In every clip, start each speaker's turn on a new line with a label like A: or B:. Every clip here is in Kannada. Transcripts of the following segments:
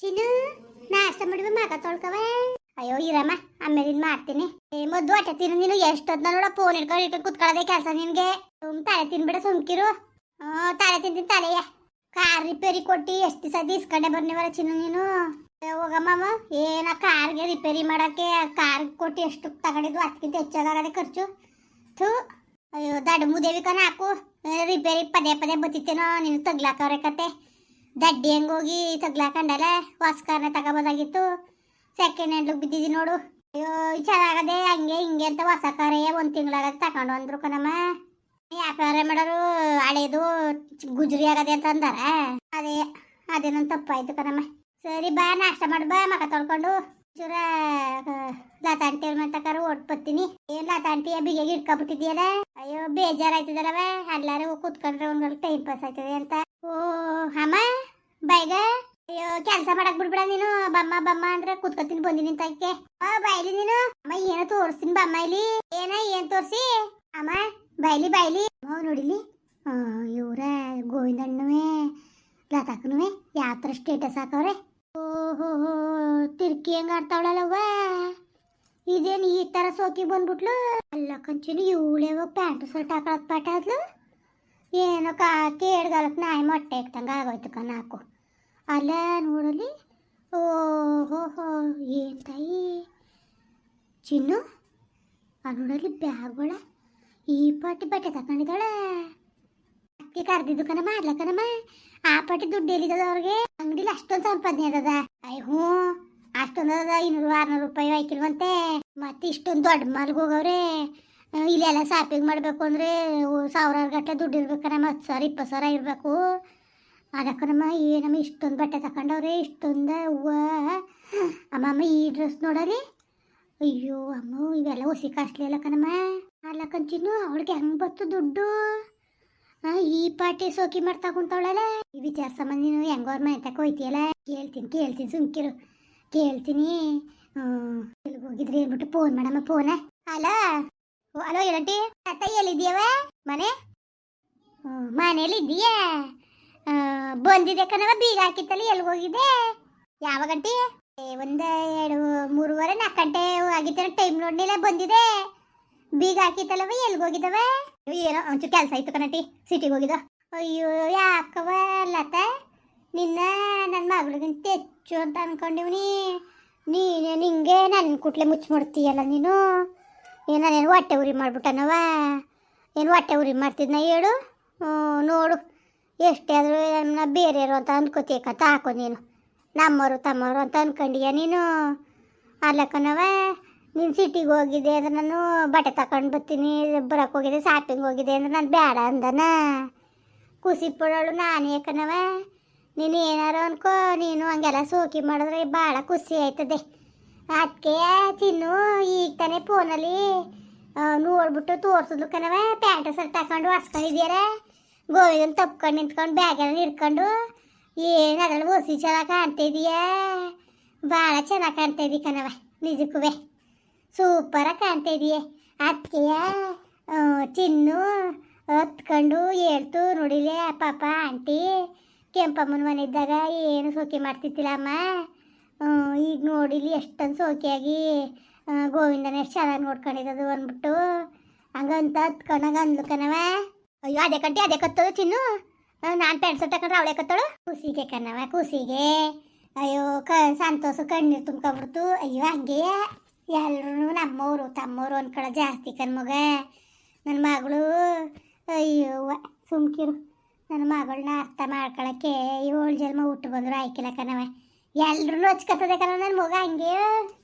A: ಚಿನ್ನು ನಾಷ್ಟ ಮಾಡುವ ಮಗ ತೊಳ್ಕವ. ಅಯ್ಯೋ ಇರಮ್ಮ ಆಮೇಲೆ ಮಾಡ್ತೀನಿ. ಮೊದ್ಲು ಹೊಟ್ಟೆ ತಿನ್ನು ನೀನು. ಎಷ್ಟೊತ್ತ ನೋಡ ಫೋನ್ ಇಟ್ಕೊಂಡು ಕುತ್ಕೊಳ್ಳೋದೇ ಕೆಲಸ ನಿನ್ಗೆ. ತಲೆ ತಿನ್ಬಿಡ ಸುಮ್ಕಿರು. ತಲೆ ತಿಂತೀನಿ ತಲೆಯ. ಕಾರ್ ರಿಪೇರಿ ಕೊಟ್ಟು ಎಷ್ಟು ದಿವಸ ಇಸ್ಕೊಂಡೆ ಬರ್ನಿವರ ಚಿನ್ನು ನೀನು. ಹೋಗಮ್ಮ ಏನ ಕಾರ್ಗೆ ರಿಪೇರಿ ಮಾಡಕ್ಕೆ ಕಾರ್ ಕೊಟ್ಟು ಎಷ್ಟು ತಗೊಂಡಿದ್ದು ಅದಕ್ಕಿಂತ ಹೆಚ್ಚಾಗದೆ ಖರ್ಚು. ಥೂ ಅಯ್ಯೋ ದಡ್ಡ ಮುದೇವಿ ಕಣ ಹಾಕು. ರಿಪೇರಿ ಪದೇ ಪದೇ ಬತ್ತಿತ್ತೇನೋ ನೀನು ತಗ್ಲಾಕವ್ರೆ ಕತೆ. ದಡ್ಡಿ ಹೆಂಗೋಗಿ ತಗ್ಲಾಕಂಡಲ್ಲ ಹೊಸ್ಕಾರನ ತಗೋಬೋದಾಗಿತ್ತು. ಸೆಕೆಂಡ್ ಹ್ಯಾಂಡ್ ಬಿದ್ದಿದ್ದಿ ನೋಡು. ಅಯ್ಯೋ ಚೆನ್ನಾಗದೆ ಹಂಗೆ ಹಿಂಗೆ ಅಂತ ಹೊಸ ಕಾರೇ ಒಂದು ತಿಂಗಳಾಗದೆ ತಗೊಂಡು ಅಂದ್ರು ಕಣಮ್ಮ. ವ್ಯಾಪಾರ ಮಾಡೋರು ಹಳೇದು ಗುಜರಿ ಆಗದೆ ಅಂತ ಅಂದಾರ. ಅದೇನೊಂದು ತಪ್ಪಾಯ್ತು ಕಣಮ್ಮ. ಸರಿ ಬಾ ನಾಷ್ಟ ಮಾಡಿ ಬಾ ಮಗ ತೊಳ್ಕೊಂಡು. ಚೂರ ಲತಾಂಟಿ ತಕಾರ ಓಟ್ ಬತ್ತೀನಿ. ಏನ್ ಲತಾಂಟಿಯ ಬಿಗಿಗೆ ಇಟ್ಕೊಬಿಟ್ಟಿದ್ಯಲ್ಲ. ಅಯ್ಯೋ ಬೇಜಾರಾಯ್ತದಲ್ಲವ. ಎಲ್ಲಾರು ಕೂತ್ಕೊಂಡ್ರೆ ಒಂದ್ ಟೈಮ್ ಪಾಸ್ ಆಯ್ತದೆ ಅಂತ. ಓ ಅಮ್ಮ ಬೈಗ. ಅಯ್ಯೋ ಕೆಲಸ ಮಾಡಕ್ ಬಿಡ್ಬಿಡ ನೀನು. ಬಮ್ಮ ಬಮ್ಮ ಅಂದ್ರೆ ಕೂತ್ಕೊತೀನಿ ಬಂದಿ ನಿಂತಕ್ಕೆ. ಬೈಲಿ ನೀನು. ಅಮ್ಮ ಏನೋ ತೋರಿಸ್ತೀನಿ ಬಮ್ಮ ಇಲ್ಲಿ. ಏನ್ ತೋರ್ಸಿ ಅಮ್ಮ. ಬೈಲಿ ನೋಡಿಲಿ. ಇವ್ರ ಗೋವಿಂದಣ್ಣುವೆ ಲತಾಕನುವೆ ಯಾತ್ರ ಸ್ಟೇಟಸ್ ಹಾಕವ್ರೆ. ಓಹೋ ತಿರ್ಕಿ ಹೆಂಗ ಆಡ್ತಾವಳಲ್ಲವ್ವ. ಇದೇನು ಈ ತರ ಸೋಕಿ ಬಂದ್ಬಿಟ್ಲು. ಅಲ್ಲ ಕಂಚಿನ ಇವಳೇವ ಪ್ಯಾಂಟ್ ಶರ್ಟ್ ಹಾಕೊಳಕ್ ಪಾಠ ಆದ್ಲು. ಏನೋ ಕೇಳ್ಗಾಲಕ್ ನಾಯಿ ಮೊಟ್ಟೆ ಇಕ್ತಂಗ ಆಗೋಯ್ತು ಕಣ ಹಾಕು. ಅಲ್ಲ ನೋಡಲಿ. ಓಹೋ ಏನ್ ತಾಯಿ ಚಿನ್ನು. ನೋಡಲಿ ಬ್ಯಾಗ್ಗಳ ಈ ಪಾಟಿ ಬಟ್ಟೆ ತಕೊಂಡಿದ್ದಾಳೆ. ಅಕ್ಕಿ ಕರ್ದಿದ್ದು ಕಣಮ್ಮ ಅಲ್ಲ ಕಣಮ್ಮ. ಆ ಪಾಟಿ ದುಡ್ಡು ಎಲ್ಲಿದ್ದದ ಅವ್ರಿಗೆ. ಅಂಗಡಿಲಿ ಅಷ್ಟೊಂದು ಸಂಪಾದನೆ ಅದದ. ಹ್ಞೂ ಅಷ್ಟೊಂದು ಅದ. 200-600 ರೂಪಾಯಿ ಆಯ್ಕಿಲ್ವಂತೆ. ಮತ್ತೆ ಇಷ್ಟೊಂದು ದೊಡ್ಡ ಮಾಲ್ಗೆ ಹೋಗವ್ರೆ. ಇಲ್ಲೆಲ್ಲ ಶಾಪಿಂಗ್ ಮಾಡಬೇಕು ಅಂದರೆ 1000 ಗಟ್ಟಲೆ ದುಡ್ಡು ಇರ್ಬೇಕನಮ್ಮ. 10,000-20,000 ಇರಬೇಕು. ಅದಕ್ಕನಮ್ಮ ಏನಮ್ಮ ಇಷ್ಟೊಂದು ಬಟ್ಟೆ ತಗೊಂಡವ್ರೆ. ಇಷ್ಟೊಂದು ಹೂವು. ಅಮ್ಮಮ್ಮ ಈ ಡ್ರೆಸ್ ನೋಡಲಿ. ಅಯ್ಯೋ ಅಮ್ಮ ಇವೆಲ್ಲ ಹೊಸಿ ಕಾಸ್ಟ್ಲಿ ಅಲ್ಲ ಕಣಮ್ಮ. ಅಲ್ಲ ಕಂಚಿನ್ನು ಅವಳಿಗೆ ಹೆಂಗೆ ಬತ್ತು ದುಡ್ಡು. ಈ ಪಾಟಿ ಸೋಕಿ ಮಾಡ್ತಾ ಕುಂತವಳಲ್ಲ. ಈ ವಿಚಾರಿಸಮ್ಮ ನೀನು. ಹೆಂಗವ್ರ ಮನೆ ತಕ ಹೋಯ್ತಿಯಲ್ಲ. ಕೇಳ್ತೀನಿ ಸುಮ್ಕಿರು. ಕೇಳ್ತೀನಿ. ಎಲ್ಲಿಗೆ ಹೋಗಿದ್ರಿ ಅಂದ್ಬಿಟ್ಟು ಫೋನ್ ಮಾಡಮ್ಮ. ಫೋನ ಹಲೋ ಏನಂಟಿ ಅತ್ತ ಎಲ್ಲಿದ್ದೀಯವ. ಮನೇಲಿ ಇದ್ದೀಯಾ. ಬಂದಿದೆ ಕಣವ. ಬೀಗ ಹಾಕಿತ್ತಲ್ಲ ಎಲ್ಲಿಗೆ ಹೋಗಿದ್ದೆ. ಯಾವ ಗಂಟೆ. 1-2-3-4 ಗಂಟೆ ಆಗಿತ್ತೇನೋ. ಟೈಮ್ ನೋಡ್ಲಿಲ್ಲ ಬಂದಿದೆ. ಬೀಗ ಹಾಕಿತ್ತಲ್ಲವ ಎಲ್ಲಿಗೆ ಹೋಗಿದ್ದವ. ಏನೋ ಒಂಚೂರು ಕೆಲಸ ಆಯ್ತು ಕಣಟಿ. ಸಿಟಿಗೆ ಹೋಗಿದ್ದ. ಅಯ್ಯೋ ಯಾಕವ ಲತ ನಿನ್ನ ನನ್ನ ಮಗಳಿಗಿಂತ ಹೆಚ್ಚು ಅಂತ ಅನ್ಕೊಂಡಿವ್ನಿ. ನೀನು ನಿಂಗೆ ನನ್ನ ಕುಟ್ಲೆ ಮುಚ್ಚಿ ಮಾಡ್ತೀಯಲ್ಲ ನೀನು. ನಾನೇನು ಹೊಟ್ಟೆ ಉರಿ ಮಾಡ್ಬಿಟ್ಟನವ. ಏನು ಹೊಟ್ಟೆ ಉರಿ ಮಾಡ್ತಿದ್ನ ಹೇಳು. ನೋಡು ಎಷ್ಟೇ ಆದರೂ ನನ್ನ ಬೇರೆಯವರು ಅಂತ ಅನ್ಕೋತೀಯಕ್ಕ ಹಾಕೋ ನೀನು. ನಮ್ಮವರು ತಮ್ಮವರು ಅಂತ ಅನ್ಕೊಂಡಿಯ ನೀನು. ಅಲ್ಲಕ್ಕನವ ನೀನು ಸಿಟಿಗೆ ಹೋಗಿದ್ದೆ ಅಂದ್ರೆ ನಾನು ಬಟ್ಟೆ ತಗೊಂಡು ಬರ್ತೀನಿ. ಬರೋಕ್ಕೆ ಹೋಗಿದ್ದೆ ಶಾಪಿಂಗ್ ಹೋಗಿದ್ದೆ ಅಂದ್ರೆ ನಾನು ಬೇಡ ಅಂದನ. ಖುಷಿ ಪಡೋಳು ನಾನೇ ಕಣವ. ನೀನು ಏನಾರು ಅನ್ಕೋ. ನೀನು ಹಂಗೆಲ್ಲ ಸೋಕಿ ಮಾಡಿದ್ರೆ ಭಾಳ ಖುಷಿ ಆಯ್ತದೆ. ಅದಕ್ಕೆ ತಿನ್ನು ಈಗ ತಾನೇ ಫೋನಲ್ಲಿ ನೋಡ್ಬಿಟ್ಟು ತೋರಿಸಿದ್ಲು ಕಣವ. ಪ್ಯಾಂಟ್ ಶರ್ಟ್ ಹಾಕೊಂಡು ಹೊಸ್ಕೊಂಡಿದ್ಯಾರ. ಗೋವಿಂದನ್ ತಪ್ಕೊಂಡು ನಿಂತ್ಕೊಂಡು ಬ್ಯಾಗೆಲ್ಲ ಹಿಡ್ಕೊಂಡು. ಏನು ಅದ್ರಲ್ಲಿ ಹೊಸಿ ಚೆನ್ನಾಗಿ ಕಾಣ್ತಾ ಇದೀಯಾ. ಭಾಳ ಚೆನ್ನಾಗಿ ಕಾಣ್ತಾ ಇದ್ದೀ ಕಣವ. ನಿಜಕ್ಕೂ ಸೂಪರಾಗಿ ಕಾಣ್ತಾ ಇದೀಯ. ಅದಕ್ಕೆಯ ಚಿನ್ನು ಹತ್ಕೊಂಡು ಹೇಳ್ತು ನೋಡಿಲೆ ಪಾಪ ಆಂಟಿ ಕೆಂಪಮ್ಮನ ಮನೆ ಇದ್ದಾಗ ಏನು ಸೋಕೆ ಮಾಡ್ತಿದ್ದಿಲ್ಲ ಅಮ್ಮ. ಈಗ ನೋಡಿಲಿ ಎಷ್ಟೊಂದು ಸೋಕೆಯಾಗಿ ಗೋವಿಂದನ ಎಷ್ಟು ಚೆನ್ನಾಗಿ ನೋಡ್ಕೊಂಡಿದ್ದು ಅಂದ್ಬಿಟ್ಟು ಹಂಗಂತ ಹತ್ಕೊಂಡಾಗ ಅಂದ್ಲು ಕಣವ. ಅಯ್ಯೋ ಅದೇ ಕಟ್ಟಿ ಅದೇ ಕತ್ತೋದು ಚಿನ್ನು. ನಾನು ಪ್ಯಾಂಟ್ ಶರ್ಟ್ ಹಾಕೊಂಡ್ರೆ ಅವಳೇ ಕತ್ತೋಳು. ಖುಷಿಗೆ ಕಣವ ಖುಷಿಗೆ. ಅಯ್ಯೋ ಸಂತೋಷ ಕಣ್ಣೀರು ತುಂಬ್ಕೊಬಿಡ್ತು. ಅಯ್ಯೋ ಹಂಗೆಯ ಎಲ್ಲರೂ ನಮ್ಮವರು ತಮ್ಮವರು ಅನ್ಕೊಳ್ಳೋ ಜಾಸ್ತಿ ಕಣ್ಮಗ. ನನ್ನ ಮಗಳು ಅಯ್ಯೋ ಸುಮ್ಕಿರು. ನನ್ನ ಮಗಳನ್ನ ಅರ್ಥ ಮಾಡ್ಕೊಳಕ್ಕೆ 7 ಜನ್ಮ ಹುಟ್ಟು ಬಂದರು ಆಯ್ಕಿಲ್ಲ ಕಣವ. ಎಲ್ರೂ ಹಚ್ಕತ್ತದೆ ಕಣ ನನ್ನ ಮಗ. ಹಂಗೆ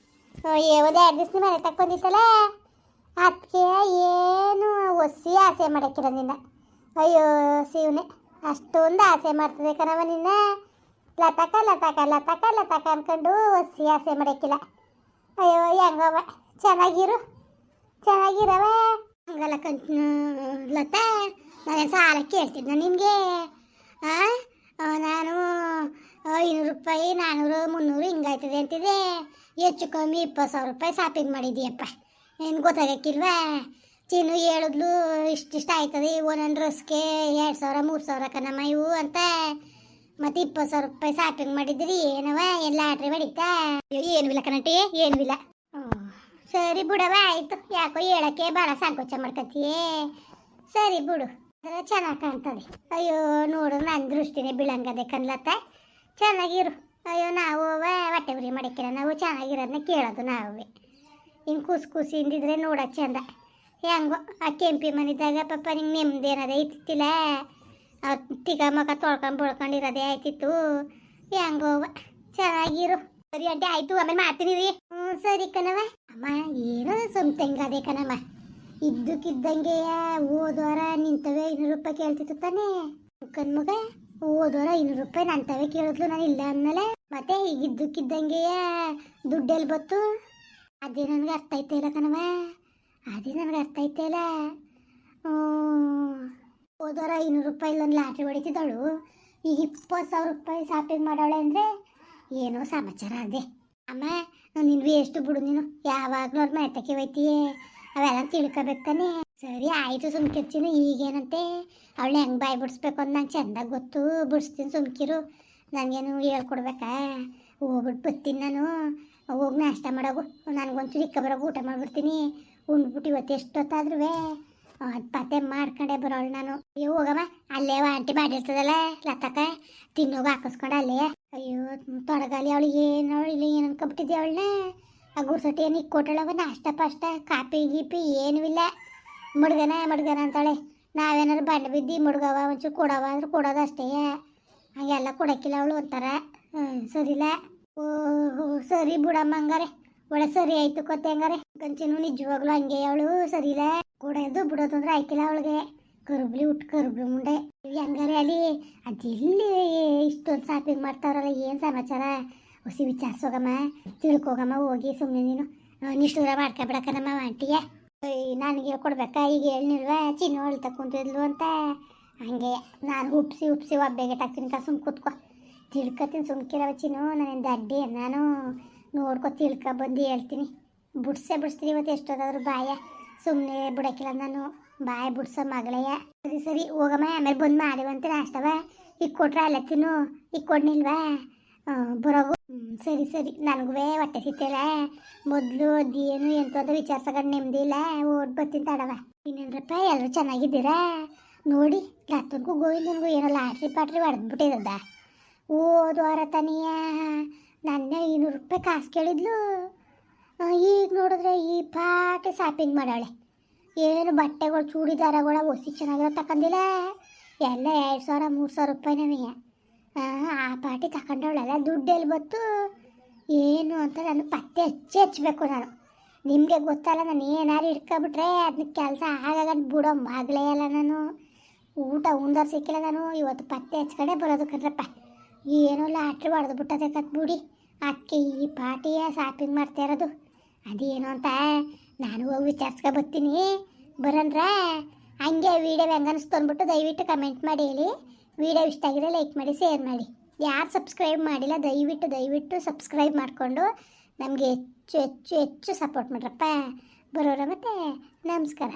A: ಒಂದು 2 ದಿವಸ ಮನೆ ತಕ್ಕ ಬಂದಿತ್ತಲ್ಲ. ಅದಕ್ಕೆ ಏನು ಒಸಿ ಆಸೆ ಮಾಡೋಕ್ಕಿಲ್ಲ ನಿನ್ನ. ಅಯ್ಯೋ ಶಿವನೇ ಅಷ್ಟೊಂದು ಆಸೆ ಮಾಡ್ತದೆ ಕಣವ ನಿನ್ನ. ಲತಾಕ ಅನ್ಕೊಂಡು ಒಸಿ ಆಸೆ ಮಾಡೋಕ್ಕಿಲ್ಲ. ಅಯ್ಯೋ ಹೆಂಗವ ಚೆನ್ನಾಗಿರವ. ಹಂಗಲ್ಲ ಲತಾ ನಾನು ಸಾಲ ಕೇಳ್ತಿದ್ನ ನಿನಗೆ. ನಾನು 500 ರೂಪಾಯಿ 400 300 ಹಿಂಗಾಯ್ತದೆ ಅಂತಿದೆ. ಹೆಚ್ಚು ಕಮ್ಮಿ 20,000 ರೂಪಾಯಿ ಶಾಪಿಂಗ್ ಮಾಡಿದ್ದೀಯಪ್ಪ. ಏನು ಗೊತ್ತಾಗಕ್ಕಿಲ್ವಾ. ಚಿನ್ನು ಹೇಳಿದ್ಲು ಇಷ್ಟಿಷ್ಟ ಆಯ್ತದೆ ಒಂದೊಂದು ಡ್ರೆಸ್ಗೆ 2,000 3,000 ಕಣಮ್ಮ ಇವು ಅಂತ. ಮತ್ತೆ 20,000 ರೂಪಾಯಿ ಶಾಪಿಂಗ್ ಮಾಡಿದ್ರಿ ಏನವ ಏನ್ ಲಾಟ್ರಿ ಹೊಡಿತಾ? ಏನು ಇಲ್ಲ ಕಣಟಿ, ಏನು ಇಲ್ಲ. ಸರಿ ಬಿಡವ, ಆಯ್ತು. ಯಾಕೋ ಹೇಳಕ್ಕೆ ಭಾಳ ಸಂಕೋಚ ಮಾಡ್ಕತಿಯೇ. ಸರಿ ಬಿಡು, ಅದರ ಚೆನ್ನಾಗಿ ಕಾಣ್ತದೆ. ಅಯ್ಯೋ ನೋಡು, ನನ್ನ ದೃಷ್ಟಿನೇ ಬೀಳಂಗದೆ ಕನ್ಲತ್ತ. ಚೆನ್ನಾಗಿರು. ಅಯ್ಯೋ ನಾವು ಹೊಟ್ಟೆ ಉರಿ ಮಾಡಕ್ಕಿಲ್ಲ, ನಾವು ಚೆನ್ನಾಗಿರೋದನ್ನ ಕೇಳೋದು ನಾವೇ. ಹಿಂಗೆ ಕೂಸಿಂದಿದ್ರೆ ನೋಡೋದು ಚಂದ. ಹೆಂಗೋ ಆ ಕೆಂಪಿ ಮನಿದಾಗ ಪಾಪ ನಿಂಗೆ ನೆಮ್ಮದಿ ಏನದೇ ಇತ್ತಿಲ್ಲ. ತಿಗ ಮಗ ತೊಳ್ಕೊಂಡು ಬಳ್ಕೊಂಡಿರೋದೇ ಆಯ್ತಿತ್ತು. ಹೆಂಗೋ ಚೆನ್ನಾಗಿರು. ಸರಿ ಅಡ್ಡಿ, ಆಯ್ತು. ಆಮೇಲೆ ಮಾಡ್ತೀನಿ ರೀ. ಸರಿ ಕಣವ. ಅಮ್ಮ ಏನೋ ಸಂತಂಗದೆ ಕಣಮ್ಮ. ಇದ್ದಕ್ಕಿದ್ದಂಗೆ ಹೋದವಾರ ನಿಂತವೆ 500 ರೂಪಾಯಿ ಕೇಳ್ತಿತ್ತು ತಾನೇ ಕಣ್ಮಗ. ಹೋದವಾರ 500 ರೂಪಾಯಿ ನಂತವೇ ಕೇಳಿದ್ಲು, ನಾನು ಇಲ್ಲ ಅನ್ನಲೆ. ಮತ್ತೆ ಈಗ ಇದ್ದಕ್ಕಿದ್ದಂಗೆ ದುಡ್ಡೆಲ್ಲಿ ಬತ್ತು? ಅದೇ ನನಗೆ ಅರ್ಥ ಐತೆ ಇಲ್ಲ ಕಣವ, ಅದೇ ನನಗೆ ಅರ್ಥ ಐತೆ ಇಲ್ಲ. ಹೋದವಾರ 500 ರೂಪಾಯಿ ಇಲ್ಲೊಂದು ಲಾಟ್ರಿ ಹೊಡಿತಿದ್ದಳು, ಈಗ 20,000 ರೂಪಾಯಿ ಶಾಪಿಂಗ್ ಮಾಡವಳೆ ಅಂದರೆ ಏನೋ ಸಮಾಚಾರ ಅದೇ. ಅಮ್ಮ ನಿನ್ವಿ ಎಷ್ಟು ಬಿಡು, ನೀನು ಯಾವಾಗಲೂ ಅವ್ರ ಮನೆತಕ್ಕೆ ಹೋಯ್ತೀಯೇ, ಅವೆಲ್ಲ ತಿಳ್ಕೊಬೇಕು ತಾನೆ. ಸರಿ ಆಯಿತು, ಸುಮ್ಕಿರ್ತೀನಿ. ಈಗೇನಂತೆ ಅವಳನ್ನ ಹೆಂಗೆ ಬಾಯಿ ಬಿಡಿಸ್ಬೇಕು ಅಂತ ನಂಗೆ ಚೆಂದಾಗಿ ಗೊತ್ತು. ಬಿಡಿಸ್ತೀನಿ, ಸುಮ್ಕಿರು. ನನಗೇನು ಹೇಳ್ಕೊಡ್ಬೇಕಾ? ಹೋಗ್ಬಿಟ್ಟು ಬರ್ತೀನಿ ನಾನು. ಹೋಗಿ ನಾಷ್ಟ ಮಾಡೋಗು, ನನಗೊಂಚೂರು ಇಕ್ಕ ಬರೋಗು, ಊಟ ಮಾಡಿಬಿಡ್ತೀನಿ. ಉಂಡ್ಬಿಟ್ಟು ಇವತ್ತು ಎಷ್ಟೊತ್ತಾದ್ರೂ ಪತ್ತೆ ಮಾಡ್ಕೊಂಡೆ ಬರೋಳು ನಾನು. ಅಯ್ಯೋ ಹೋಗಮ್ಮ, ಅಲ್ಲೇ ಆಂಟಿ ಮಾಡಿರ್ತದಲ್ಲ ಲತಕ್ಕ, ತಿನ್ನೋಗಿ ಹಾಕಿಸ್ಕೊಂಡು ಅಲ್ಲೇ. ಅಯ್ಯೋ ತೊಡಗಲಿ ಅವಳಿಗೆ, ಏನೋ ಇಲ್ಲಿ ಏನು ಅನ್ಕೊಬಿಟ್ಟಿದ್ದೆ ಅವಳನ್ನ. ಆ ಗುರ್ಸೊಟ್ಟಿ ಏನು ಇಕ್ಕೊಟ್ಟಳವ, ನಾಷ್ಟ ಪಾಷ್ಟ ಕಾಪಿ ಗೀಪಿ ಏನೂ ಇಲ್ಲ. ಮಡ್ಗನ ಅಂತಾಳೆ. ನಾವೇನಾದ್ರು ಬಂಡೆ ಬಿದ್ದು ಮುಡ್ಗವ ಒಂಚೂರು ಕೊಡವ ಅಂದ್ರೆ ಕೊಡೋದು ಅಷ್ಟೇ. ಹಾಗೆಲ್ಲ ಕೊಡೋಕ್ಕಿಲ್ಲ ಅವಳು ಒಂಥರ. ಸರಿಲ್ಲ. ಓಹೋ ಸರಿ ಬಿಡಮ್ಮ, ಹಂಗಾರೆ ಒಳ್ಳೆ ಸರಿ ಆಯ್ತು ಕೊತ್ತೆ. ಹಂಗಾರೆ ಕಂಚಿನೂ ನಿಜವಾಗ್ಲೂ ಹಂಗೆ ಅವಳು ಸರಿಲ್ಲ. ಕೊಡೋದು ಬಿಡೋದು ಅಂದ್ರೆ ಆಯ್ತಿಲ್ಲ ಅವಳಿಗೆ. ಕರುಬ್ಲಿ ಕರುಬ್ಲಿ ಮುಂಡೆ. ಹಂಗಾರೆ ಅಲ್ಲಿ ಅದೆಲ್ಲಿ ಇಷ್ಟೊಂದು ಶಾಪಿಂಗ್ ಮಾಡ್ತಾವ್ರಲ್ಲ, ಏನು ಸಮಾಚಾರ? ಹೊಸಿ ವಿಚಾರಿಸೋಗಮ್ಮ, ತಿಳ್ಕೋಗಮ್ಮ ಹೋಗಿ. ಸುಮ್ಮನೆ ನೀನು ನಿಷ್ಠೂರ ಮಾಡ್ಕೊಬಿಡಕ್ಕ ಆಂಟಿಗೆ. ನನಗೆ ಕೊಡ್ಬೇಕಾ? ಈಗ ಹೇಳಿಲ್ವ ಚಿನ್ನು ಹೇಳ್ತಾ ಕುಂತಿದ್ಲು ಅಂತ. ಹಂಗೆ ನಾನು ಉಪ್ಸಿ ಒಬ್ಬೆಗೆ ಟಾಕ್ತೀನಿ ಸುಮ್ ಕೂತ್ಕೊ. ತಿಳ್ಕೊತೀನಿ, ಸುಮ್ಕಿರವ ಚಿನ್ನು, ನಾನೇನು ದಡ್ಡಿ. ನಾನು ನೋಡ್ಕೊ ತಿಳ್ಕೊ ಬಂದು ಹೇಳ್ತೀನಿ. ಬಿಡಿಸ್ತೀನಿ ಇವತ್ತು ಎಷ್ಟೋದಾದ್ರು ಬಾಯ. ಸುಮ್ಮನೆ ಬಿಡೋಕ್ಕಿಲ್ಲ ನಾನು, ಬಾಯಿ ಬಿಡ್ಸೋ ಮಗಳಯ್ಯ. ಸರಿ ಹೋಗಮ್ಮ, ಆಮೇಲೆ ಬಂದು ಮಾಡಿವಂತೆ ನಾಷ್ಟವ. ಈಗ ಕೊಟ್ರೆ ಅಲ್ಲ ತಿನ್ನು, ಈಗ ಕೊಡ್ನಿಲ್ವಾ? ಬರೋಗು. ಸರಿ ನನಗೂ ಹೊಟ್ಟೆ ಸಿಗ್ತಿಲ್ಲ. ಮೊದಲು ಅದೇನು ಎಂತ ವಿಚಾರಿಸಕೊಂಡು ನೆಮ್ಮದಿ ಇಲ್ಲ. ಓಡ್ ಬರ್ತೀನಿ ತಡವ. ಇನ್ನೇನ್ರಪ್ಪ, ಎಲ್ಲರೂ ಚೆನ್ನಾಗಿದ್ದೀರಾ? ನೋಡಿ ಲತ್ತನ್ಗೂ ಗೋವಿಂದನ್ಗೂ ಏನೋ ಲಾಟ್ರಿ ಪಾಟ್ರಿ ಹೊಡೆದ್ಬಿಟ್ಟಿರದ. ಹೋದ್ವಾರ ತನಿಯ ನನ್ನ 500 ರೂಪಾಯಿ ಕಾಸು ಕೇಳಿದ್ಲು. ಈಗ ನೋಡಿದ್ರೆ ಈ ಪಾಟಿ ಶಾಪಿಂಗ್ ಮಾಡಾಳೆ. ಏನು ಬಟ್ಟೆಗಳು ಚೂಡಿದಾರಗಳ ಹೊಸಿ ಚೆನ್ನಾಗಿರೋ ತಗೊಂಡಿಲ್ಲ, ಎಲ್ಲ 2,000 3,000 ರೂಪಾಯಿನವೇ. ಆ ಪಾಟಿ ತಗೊಂಡವಳಲ್ಲ, ದುಡ್ಡೆಲ್ಲಿ ಬತ್ತು ಏನು ಅಂತ ನಾನು ಪತ್ತೆ ಹಚ್ಚಬೇಕು ನಾನು. ನಿಮಗೆ ಗೊತ್ತಲ್ಲ, ನಾನು ಏನಾರು ಇಟ್ಕೊಬಿಟ್ರೆ ಅದನ್ನ ಕೆಲಸ ಆಗಾಗಂಡು ಬಿಡೋ ಮಗಳೇ ಅಲ್ಲ ನಾನು. ಊಟ ಉಂದರ್ ಸಿಕ್ಕಿಲ್ಲ ನಾನು. ಇವತ್ತು ಪತ್ತೆ ಹಚ್ಕಡೆ ಬರೋದು ಕಣ್ರಪ್ಪ. ಏನೋ ಲಾಟ್ರಿ ಹೊಡೆದು ಬಿಟ್ಟದೆ ಕತ್ಬಿಡಿ. ಅದಕ್ಕೆ ಈ ಪಾಟಿಯ ಶಾಪಿಂಗ್ ಮಾಡ್ತಾ ಇರೋದು. ಅದೇನು ಅಂತ ನಾನು ಹೋಗಿ ವಿಚಾರಿಸ್ಕೊ ಬರ್ತೀನಿ. ಬರನ್ರ ಹಂಗೆ ವೀಡಿಯೋ ಹೆಂಗೆ ಅನಿಸ್ತು ಅಂದ್ಬಿಟ್ಟು ದಯವಿಟ್ಟು ಕಮೆಂಟ್ ಮಾಡಿ ಹೇಳಿ. ವೀಡಿಯೋ ಇಷ್ಟ ಆಗಿದ್ರೆ ಲೈಕ್ ಮಾಡಿ, ಶೇರ್ ಮಾಡಿ. ಯಾರು ಸಬ್ಸ್ಕ್ರೈಬ್ ಮಾಡಿಲ್ಲ ದಯವಿಟ್ಟು ಸಬ್ಸ್ಕ್ರೈಬ್ ಮಾಡಿಕೊಂಡು ನಮಗೆ ಹೆಚ್ಚು ಸಪೋರ್ಟ್ ಮಾಡ್ರಪ್ಪ. ಬರೋರ ಮತ್ತೆ ನಮಸ್ಕಾರ.